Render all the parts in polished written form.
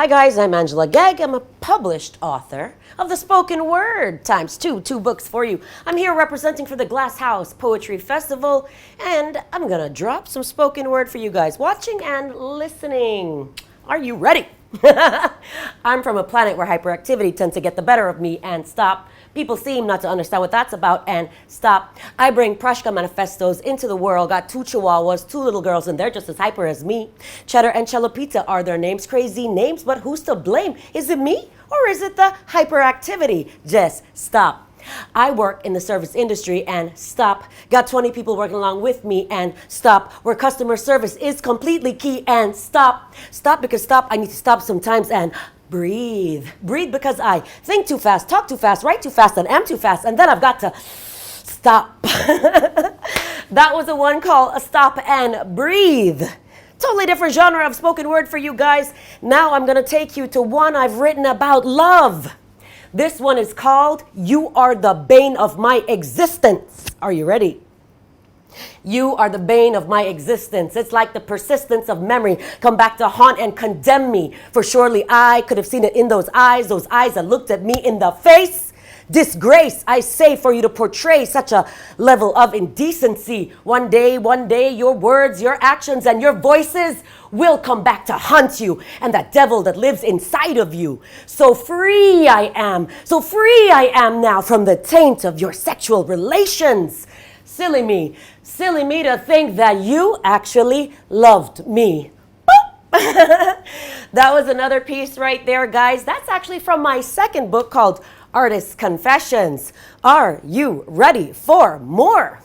Hi guys, I'm Angela Gegg. I'm a published author of the spoken word ×2, 2 books for you. I'm here representing for the Glass House Poetry Festival, and I'm gonna drop some spoken word for you guys watching and listening. Are you ready? I'm from a planet where hyperactivity tends to get the better of me and stop. People seem not to understand what that's about and stop. I bring PARACHA manifestos into the world. Got 2 chihuahuas, 2 little girls, and they're just as hyper as me. Cheddar and Cello Pizza are their names. Crazy names, but who's to blame? Is it me or is it the hyperactivity? Just stop. I work in the service industry and stop. Got 20 people working along with me and stop. Where customer service is completely key and stop. Stop because stop, I need to stop sometimes and breathe. Breathe because I think too fast, talk too fast, write too fast, and am too fast, and then I've got to stop. That was the one called a stop and breathe. Totally different genre of spoken word for you guys. Now I'm gonna take you to one I've written about love. This one is called You Are the Bane of My Existence. Are you ready? You are the bane of my existence. It's like the persistence of memory come back to haunt and condemn me. For surely I could have seen it in those eyes that looked at me in the face. Disgrace, I say, for you to portray such a level of indecency. One day, your words, your actions, and your voices will come back to haunt you and that devil that lives inside of you. So free I am now from the taint of your sexual relations. Silly me to think that you actually loved me. That was another piece right there, guys. That's actually from my second book called Artist's Confessions. Are you ready for more?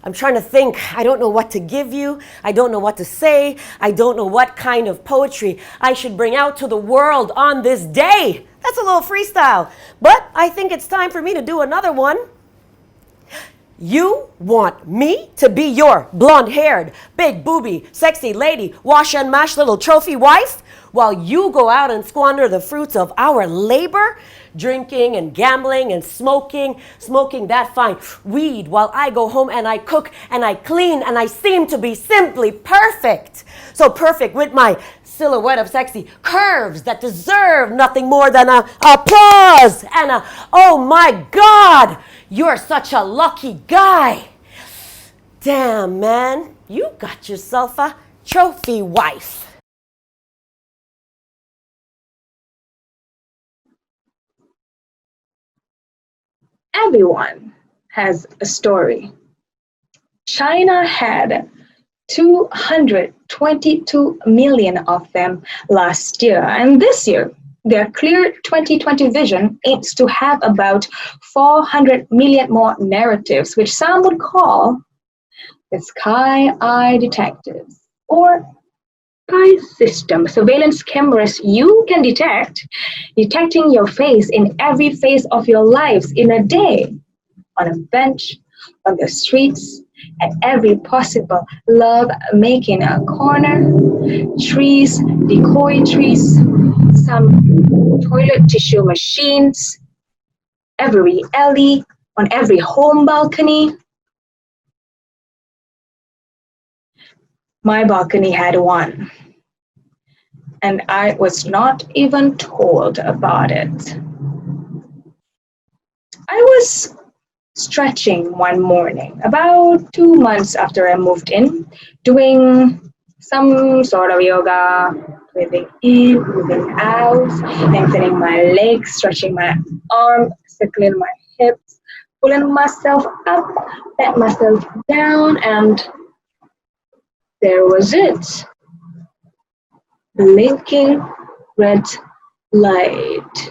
I'm trying to think. I don't know what to give you. I don't know what to say. I don't know what kind of poetry I should bring out to the world on this day. That's a little freestyle, but I think it's time for me to do another one. You want me to be your blonde-haired, big booby, sexy lady, wash and mash little trophy wife while you go out and squander the fruits of our labor, drinking and gambling and smoking that fine weed while I go home and I cook and I clean and I seem to be simply perfect. So perfect with my silhouette of sexy curves that deserve nothing more than a applause and a, oh my God, you're such a lucky guy. Damn, man, you got yourself a trophy wife. Everyone has a story. China had 222 million of them last year, and this year their clear 2020 vision aims to have about 400 million more narratives, which some would call the Sky Eye Detectives, or Sky System surveillance cameras you can detecting your face in every phase of your lives in a day, on a bench, on the streets, at every possible love-making corner, trees, decoy trees, some toilet tissue machines, every alley, on every home balcony. My balcony had one, and I was not even told about it. I was stretching one morning, about 2 months after I moved in, doing some sort of yoga, breathing in, breathing out, lengthening my legs, stretching my arm, circling my hips, pulling myself up, let myself down, and there was it. Blinking red light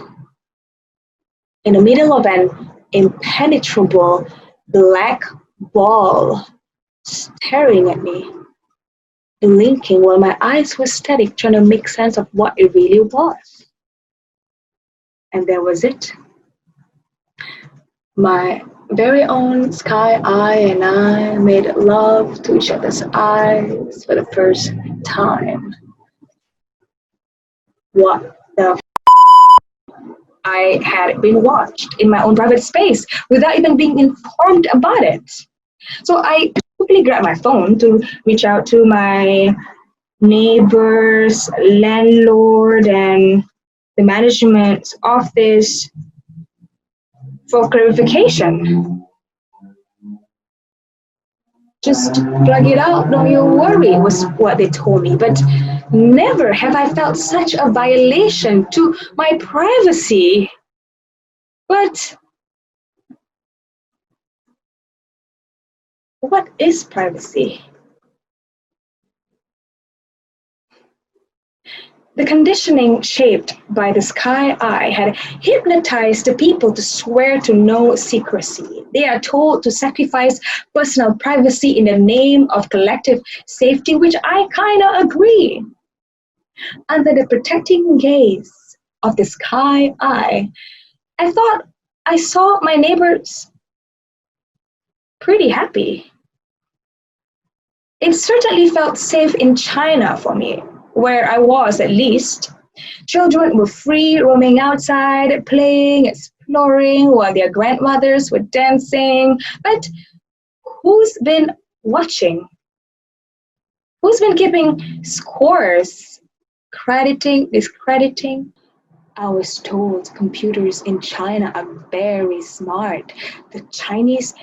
in the middle of an impenetrable black ball staring at me, blinking while my eyes were steady, trying to make sense of what it really was. And there was it. My very own Sky Eye and I made love to each other's eyes for the first time. What the I had been watched in my own private space without even being informed about it. So I quickly grabbed my phone to reach out to my neighbors, landlord, and the management office for clarification. Just plug it out, don't you worry, was what they told me. But never have I felt such a violation to my privacy. But what is privacy? The conditioning shaped by the sky eye had hypnotized the people to swear to no secrecy. They are told to sacrifice personal privacy in the name of collective safety, which I kind of agree. Under the protecting gaze of the sky eye, I thought I saw my neighbors pretty happy. It certainly felt safe in China for me, where I was at least. Children were free, roaming outside, playing, exploring, while their grandmothers were dancing. But who's been watching? Who's been keeping scores? Crediting, discrediting? I was told computers in China are very smart. The Chinese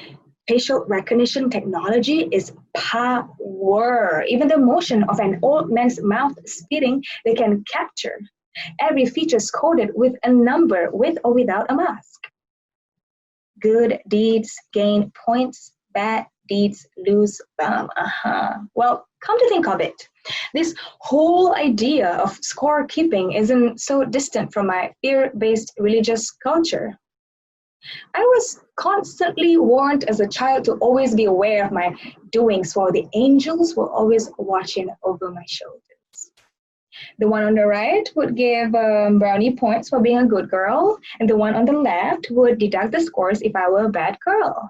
facial recognition technology is power. Even the motion of an old man's mouth spitting, they can capture. Every feature is coded with a number, with or without a mask. Good deeds gain points, bad deeds lose them. Well, come to think of it, this whole idea of score keeping isn't so distant from my fear-based religious culture. I was constantly warned as a child to always be aware of my doings, while the angels were always watching over my shoulders. The one on the right would give brownie points for being a good girl, and the one on the left would deduct the scores if I were a bad girl.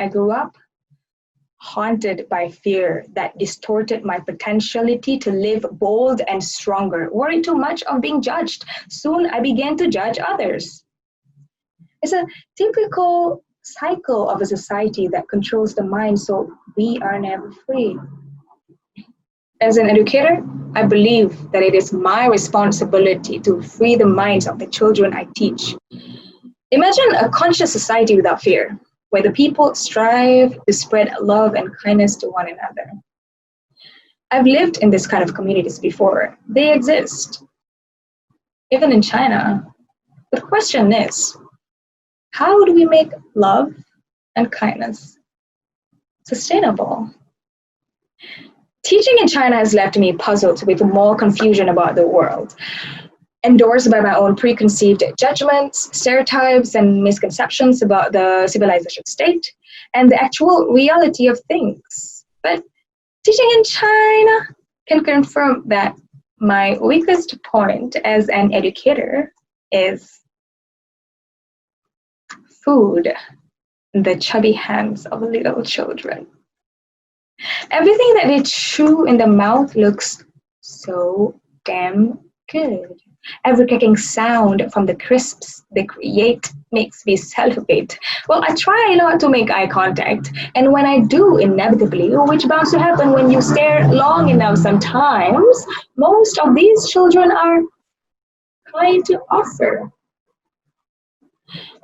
I grew up haunted by fear that distorted my potentiality to live bold and stronger, worried too much of being judged. Soon I began to judge others. It's a typical cycle of a society that controls the mind, so we are never free. As an educator, I believe that it is my responsibility to free the minds of the children I teach. Imagine a conscious society without fear, where the people strive to spread love and kindness to one another. I've lived in this kind of communities before. They exist, even in China. The question is, how do we make love and kindness sustainable? Teaching in China has left me puzzled with more confusion about the world, endorsed by my own preconceived judgments, stereotypes, and misconceptions about the civilization state and the actual reality of things. But teaching in China can confirm that my weakest point as an educator is food in the chubby hands of little children. Everything that they chew in the mouth looks so damn good. Every cracking sound from the crisps they create makes me salivate. Well, I try not to make eye contact, and when I do, inevitably, which bounds to happen when you stare long enough sometimes, most of these children are kind to offer.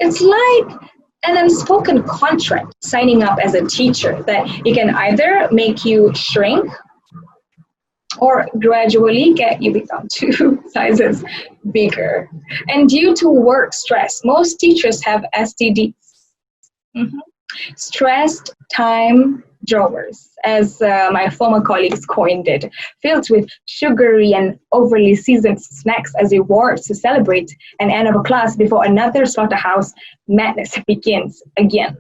It's like an unspoken contract signing up as a teacher that it can either make you shrink or gradually get you become 2 sizes bigger. And due to work stress, most teachers have STDs, stressed time drawers, as my former colleagues coined it, filled with sugary and overly seasoned snacks as rewards to celebrate an end of a class before another slaughterhouse madness begins again.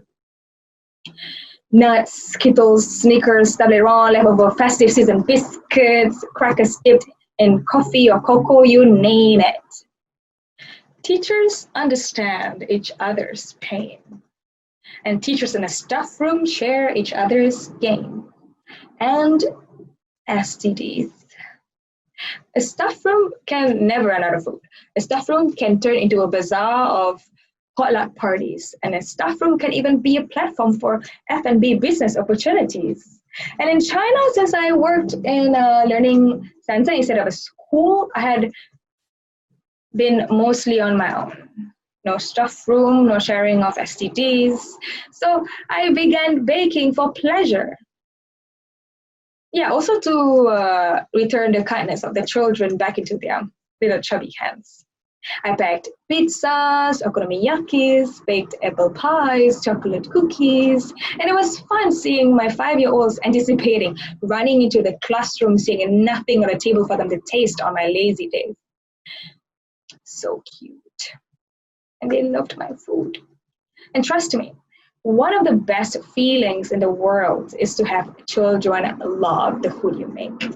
Nuts, Skittles, Snickers, Toblerone, leftover festive season biscuits, crackers dipped in coffee or cocoa, you name it. Teachers understand each other's pain, and teachers in a staff room share each other's gain and STDs. A staff room can never run out of food. A staff room can turn into a bazaar of potluck parties, and a staff room can even be a platform for F&B business opportunities. And in China, since I worked in a learning center instead of a school, I had been mostly on my own. No staff room, no sharing of STDs. So I began baking for pleasure. Yeah, also to return the kindness of the children back into their little chubby hands. I baked pizzas, okonomiyakis, baked apple pies, chocolate cookies, and it was fun seeing my 5-year-olds anticipating running into the classroom, seeing nothing on the table for them to taste on my lazy days. So cute. And they loved my food. And trust me, one of the best feelings in the world is to have children love the food you make.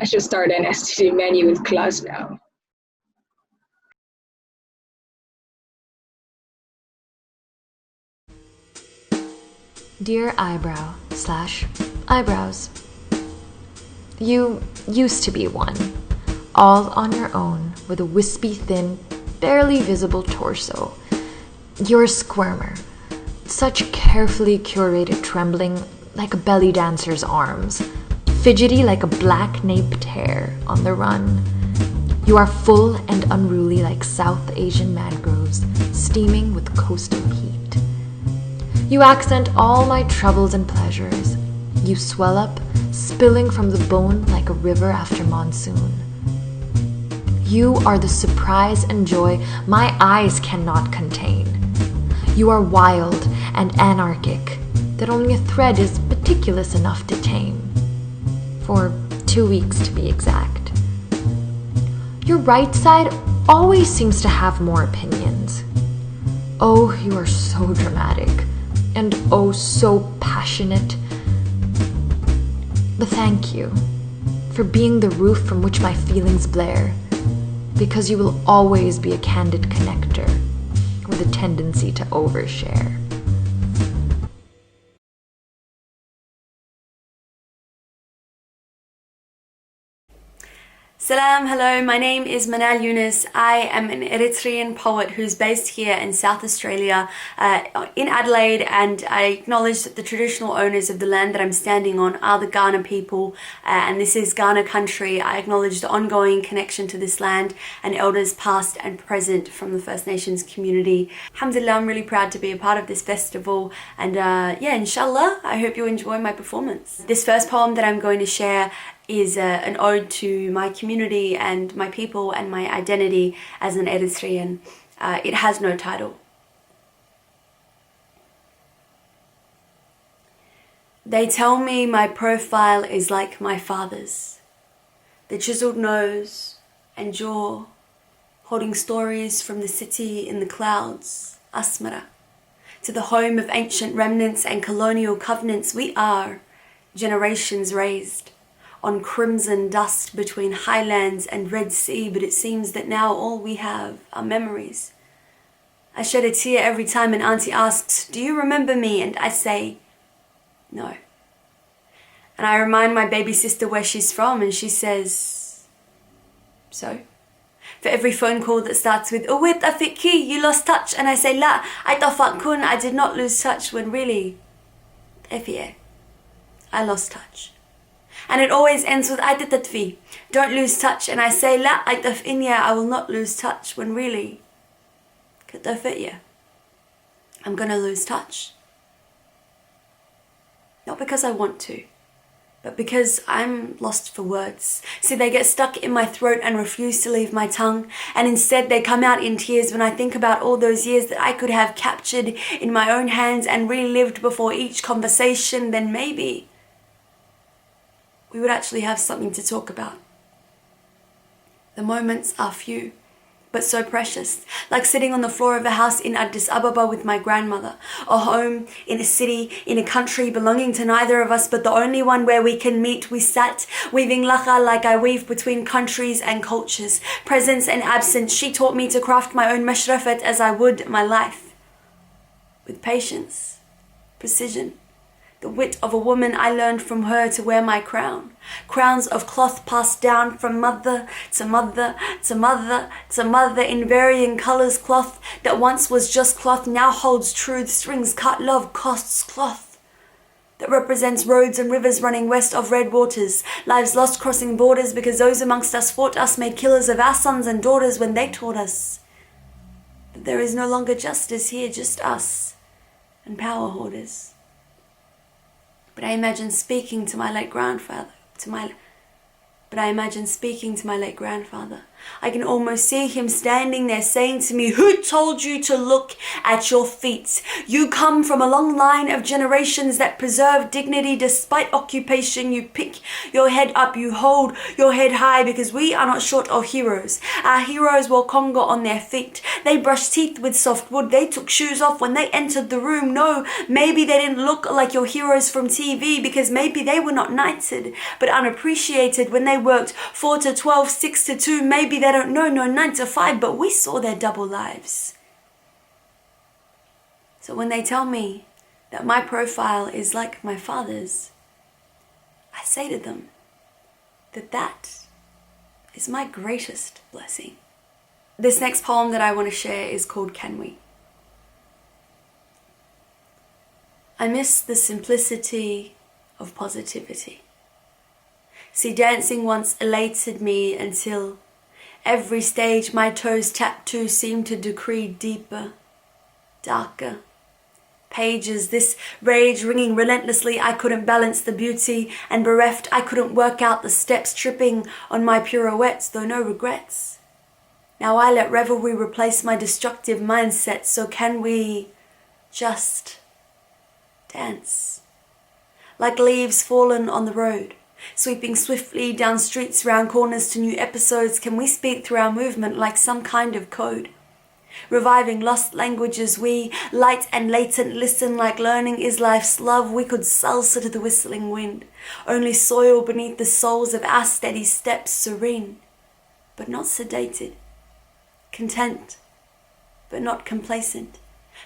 I should start an STD menu with class now. Dear Eyebrow/Eyebrows, you used to be one, all on your own with a wispy, thin, barely visible torso. You're a squirmer, such carefully curated trembling like a belly dancer's arms, fidgety like a black-naped hare on the run. You are full and unruly like South Asian mangroves, steaming with coastal heat. You accent all my troubles and pleasures. You swell up, spilling from the bone like a river after monsoon. You are the surprise and joy my eyes cannot contain. You are wild and anarchic, that only a thread is meticulous enough to tame. For 2 weeks to be exact. Your right side always seems to have more opinions. Oh, you are so dramatic, and oh, so passionate. But thank you for being the roof from which my feelings blare, because you will always be a candid connector with a tendency to overshare. Salam, hello, my name is Manal Yunus. I am an Eritrean poet who's based here in South Australia, in Adelaide, and I acknowledge that the traditional owners of the land that I'm standing on are the Ghana people, and this is Ghana country. I acknowledge the ongoing connection to this land and elders past and present from the First Nations community. Alhamdulillah, I'm really proud to be a part of this festival, and yeah, inshallah, I hope you enjoy my performance. This first poem that I'm going to share is an ode to my community and my people and my identity as an Eritrean. It has no title. They tell me my profile is like my father's. The chiseled nose and jaw, holding stories from the city in the clouds, Asmara, to the home of ancient remnants and colonial covenants. We are generations raised on crimson dust between highlands and Red Sea, but it seems that now all we have are memories. I shed a tear every time an auntie asks, "Do you remember me?" And I say, "No." And I remind my baby sister where she's from, and she says, "So?" For every phone call that starts with, "Oh wait, Afiki, you lost touch," and I say, "La, I tafakun, I did not lose touch," when really, Efie, I lost touch. And it always ends with "Aitatatfi, don't lose touch," and I say, "La, Aitafinya, I will not lose touch," when really, Katafitya, I'm gonna lose touch. Not because I want to, but because I'm lost for words. See, they get stuck in my throat and refuse to leave my tongue, and instead they come out in tears when I think about all those years that I could have captured in my own hands and relived before each conversation. Then maybe we would actually have something to talk about. The moments are few, but so precious, like sitting on the floor of a house in Addis Ababa with my grandmother, or home in a city, in a country belonging to neither of us, but the only one where we can meet. We sat, weaving lacha like I weave between countries and cultures, presence and absence. She taught me to craft my own mashrafat as I would my life, with patience, precision, The wit of a woman I learned from her to wear my crown. Crowns of cloth passed down from mother to mother to mother to mother in varying colors. Cloth that once was just cloth now holds truth. Strings cut love costs cloth. That represents roads and rivers running west of red waters. Lives lost crossing borders because those amongst us fought us, made killers of our sons and daughters when they taught us that there is no longer justice here, just us and power hoarders. But I imagine speaking to my late grandfather, I can almost see him standing there saying to me, "Who told you to look at your feet? You come from a long line of generations that preserve dignity despite occupation. You pick your head up, you hold your head high, because we are not short of heroes. Our heroes wore Congo on their feet. They brushed teeth with soft wood. They took shoes off when they entered the room. No, maybe they didn't look like your heroes from TV, because maybe they were not knighted, but unappreciated when they worked 4 to 12, 6 to 2. Maybe they don't know no 9 to 5, but we saw their double lives." So when they tell me that my profile is like my father's, I say to them that that is my greatest blessing. This next poem that I want to share is called Can We? I miss the simplicity of positivity. See, dancing once elated me until every stage my toes tapped to seemed to decree deeper, darker pages. This rage ringing relentlessly, I couldn't balance the beauty, and bereft I couldn't work out the steps, tripping on my pirouettes, though no regrets. Now I let revelry replace my destructive mindset. So can we just dance? Like leaves fallen on the road, sweeping swiftly down streets, round corners to new episodes, can we speak through our movement like some kind of code? Reviving lost languages, we, light and latent, listen like learning is life's love. We could salsa to the whistling wind, only soil beneath the soles of our steady steps, serene, but not sedated, content, but not complacent.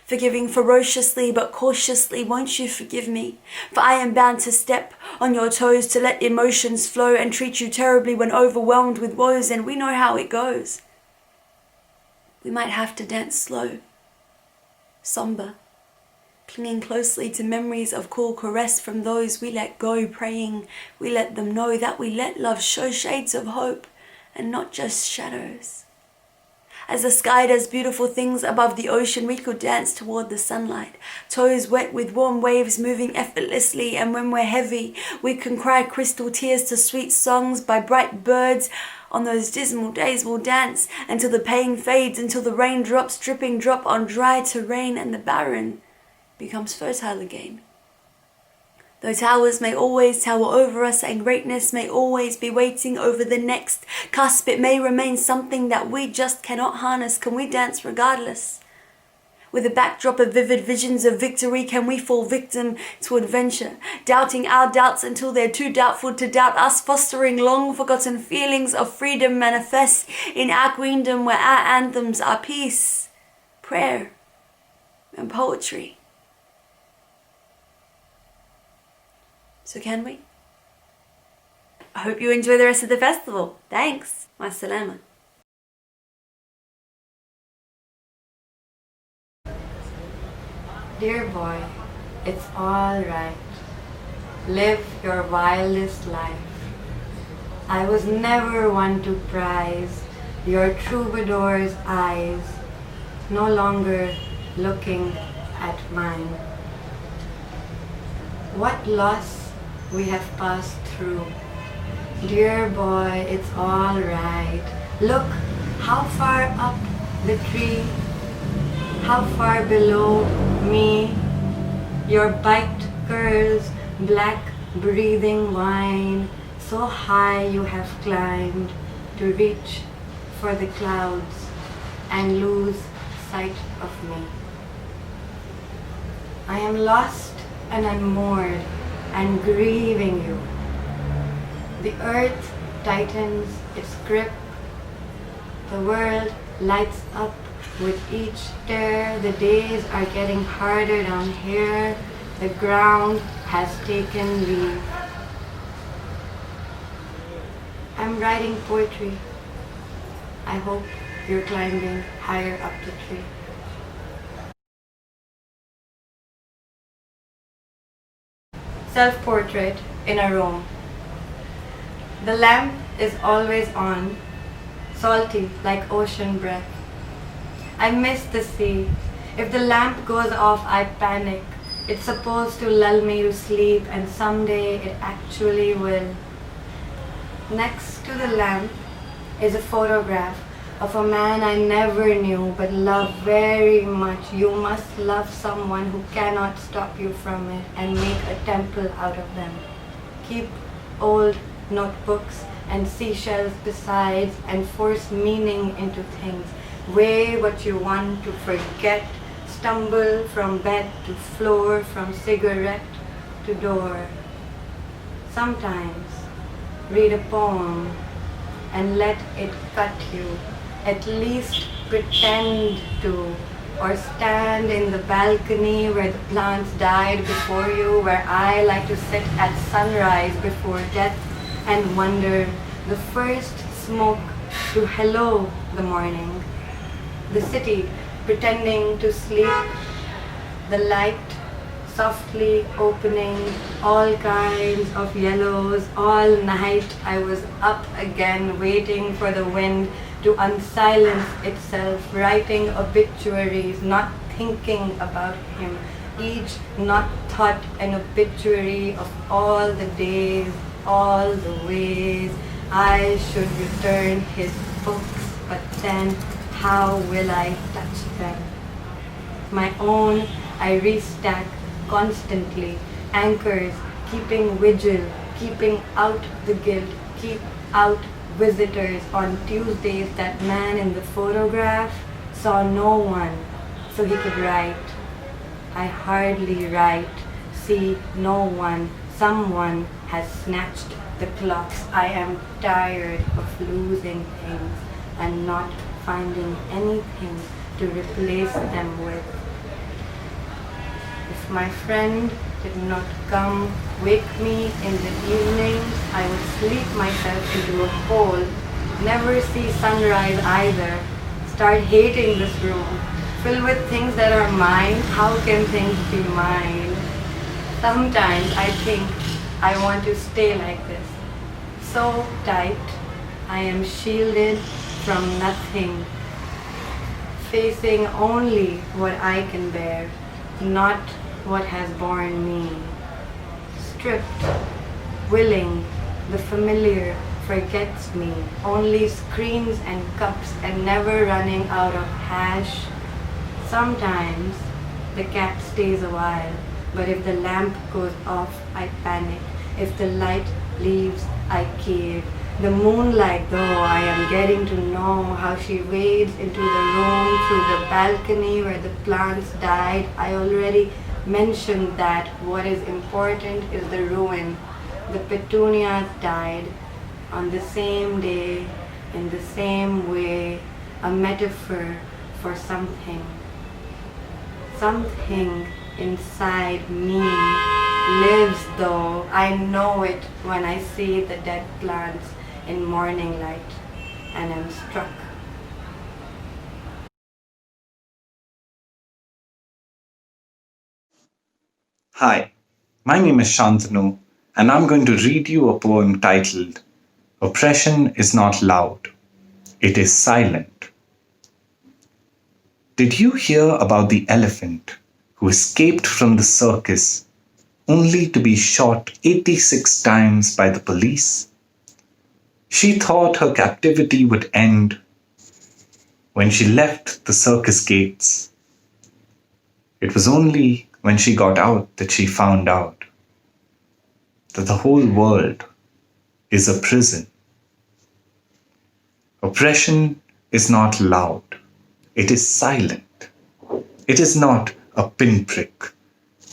Forgiving ferociously but cautiously, won't you forgive me? For I am bound to step on your toes, to let emotions flow and treat you terribly when overwhelmed with woes, and we know how it goes. We might have to dance slow, somber, clinging closely to memories of cool caress from those we let go, praying we let them know that we let love show shades of hope and not just shadows. As the sky does beautiful things above the ocean, we could dance toward the sunlight, toes wet with warm waves moving effortlessly. And when we're heavy, we can cry crystal tears to sweet songs by bright birds. On those dismal days we'll dance until the pain fades, until the raindrops dripping drop on dry terrain and the barren becomes fertile again. Though towers may always tower over us and greatness may always be waiting over the next cusp, it may remain something that we just cannot harness. Can we dance regardless? With a backdrop of vivid visions of victory, can we fall victim to adventure, doubting our doubts until they're too doubtful to doubt us, fostering long-forgotten feelings of freedom manifest in our queendom where our anthems are peace, prayer, and poetry? So can we? I hope you enjoy the rest of the festival. Thanks. Ma salama. Dear boy, it's all right. Live your wildest life. I was never one to prize your troubadour's eyes, no longer looking at mine. What loss we have passed through. Dear boy, it's all right. Look how far up the tree, how far below me. Your bite curls, black breathing wine. So high you have climbed to reach for the clouds and lose sight of me. I am lost and unmoored and grieving you. The earth tightens its grip. The world lights up with each tear. The days are getting harder down here. The ground has taken leave. I'm writing poetry. I hope you're climbing higher up the tree. Self-portrait in a room. The lamp is always on, salty like ocean breath. I miss the sea. If the lamp goes off, I panic. It's supposed to lull me to sleep, and someday it actually will. Next to the lamp is a photograph of a man I never knew but love very much. You must love someone who cannot stop you from it and make a temple out of them. Keep old notebooks and seashells besides and force meaning into things. Weigh what you want to forget. Stumble from bed to floor, from cigarette to door. Sometimes read a poem and let it cut you. At least pretend to. Or stand in the balcony where the plants died before you, where I like to sit at sunrise before death and wonder. The first smoke to hello the morning. The city pretending to sleep. The light softly opening, all kinds of yellows. All night I was up again, waiting for the wind to unsilence itself, writing obituaries, not thinking about him. Each not thought an obituary of all the days, all the ways I should return his books, but then how will I touch them? My own I restack constantly, anchors, keeping vigil, keeping out the guilt, keep out visitors. On Tuesdays, that man in the photograph saw no one, so he could write. I hardly write, see no one. Someone has snatched the clocks. I am tired of losing things and not finding anything to replace them with. If my friend did not come wake me in the evenings, I would sleep myself into a hole, never see sunrise either, start hating this room, filled with things that are mine. How can things be mine? Sometimes I think I want to stay like this, so tight, I am shielded from nothing, facing only what I can bear, not what has borne me. Stripped, willing, the familiar forgets me, only screens and cups and never running out of hash. Sometimes the cat stays a while, but if the lamp goes off, I panic. If the light leaves, I cave. The moonlight, though, I am getting to know how she wades into the room through the balcony where the plants died. I already mentioned that what is important is the ruin. The petunias died on the same day, in the same way, a metaphor for something. Something inside me lives, though. I know it when I see the dead plants in morning light and am struck. Hi, my name is Shantanu, and I'm going to read you a poem titled Oppression is Not Loud, It is Silent. Did you hear about the elephant who escaped from the circus only to be shot 86 times by the police? She thought her captivity would end when she left the circus gates. It was only when she got out that she found out that the whole world is a prison. Oppression is not loud. It is silent. It is not a pinprick,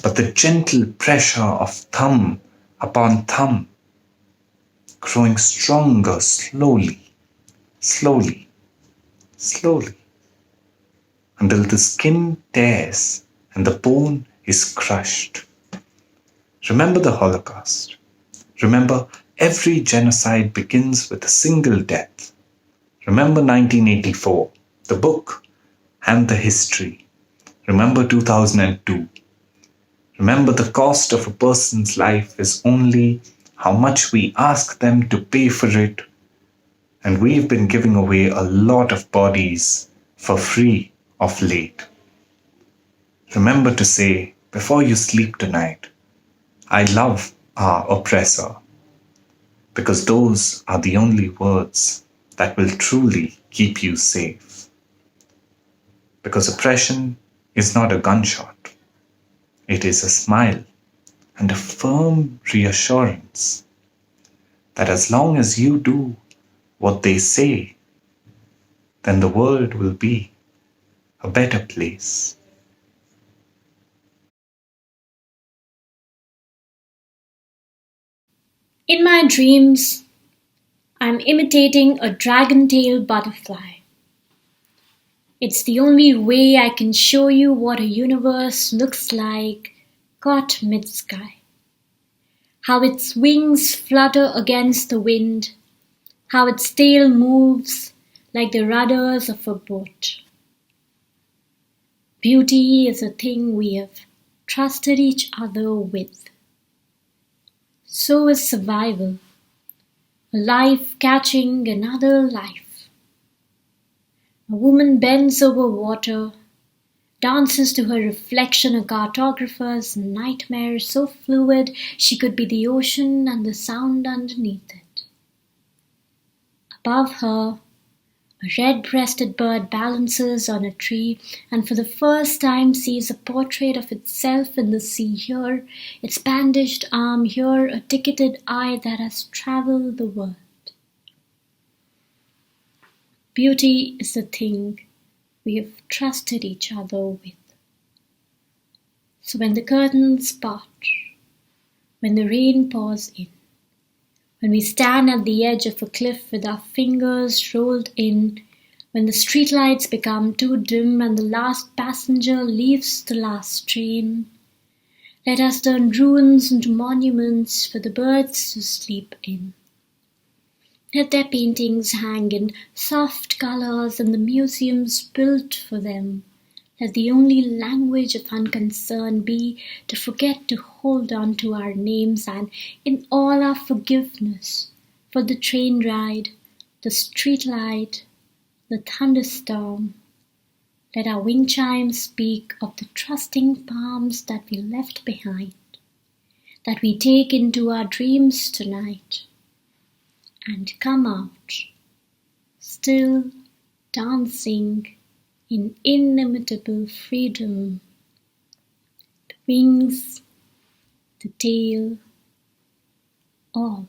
but the gentle pressure of thumb upon thumb, growing stronger slowly, slowly, slowly, until the skin tears and the bone is crushed. Remember the Holocaust. Remember, every genocide begins with a single death. Remember 1984, the book and the history. Remember 2002. Remember, the cost of a person's life is only how much we ask them to pay for it. And we've been giving away a lot of bodies for free of late. Remember to say, before you sleep tonight, I love our oppressor. Because those are the only words that will truly keep you safe. Because oppression is not a gunshot. It is a smile and a firm reassurance that as long as you do what they say, then the world will be a better place. In my dreams, I'm imitating a dragon-tailed butterfly. It's the only way I can show you what a universe looks like caught mid-sky. How its wings flutter against the wind, how its tail moves like the rudders of a boat. Beauty is a thing we have trusted each other with. So is survival, a life catching another life. A woman bends over water, dances to her reflection, a cartographer's nightmare so fluid she could be the ocean and the sound underneath it. Above her, a red-breasted bird balances on a tree and for the first time sees a portrait of itself in the sea here, its bandaged arm here, a ticketed eye that has traveled the world. Beauty is the thing we have trusted each other with. So when the curtains part, when the rain pours in, when we stand at the edge of a cliff with our fingers rolled in, when the streetlights become too dim and the last passenger leaves the last train, let us turn ruins into monuments for the birds to sleep in. Let their paintings hang in soft colors in the museums built for them. Let the only language of unconcern be to forget to hold on to our names and in all our forgiveness for the train ride, the street light, the thunderstorm. Let our wing chimes speak of the trusting palms that we left behind, that we take into our dreams tonight, and come out, still dancing in inimitable freedom. The wings, the tail, all.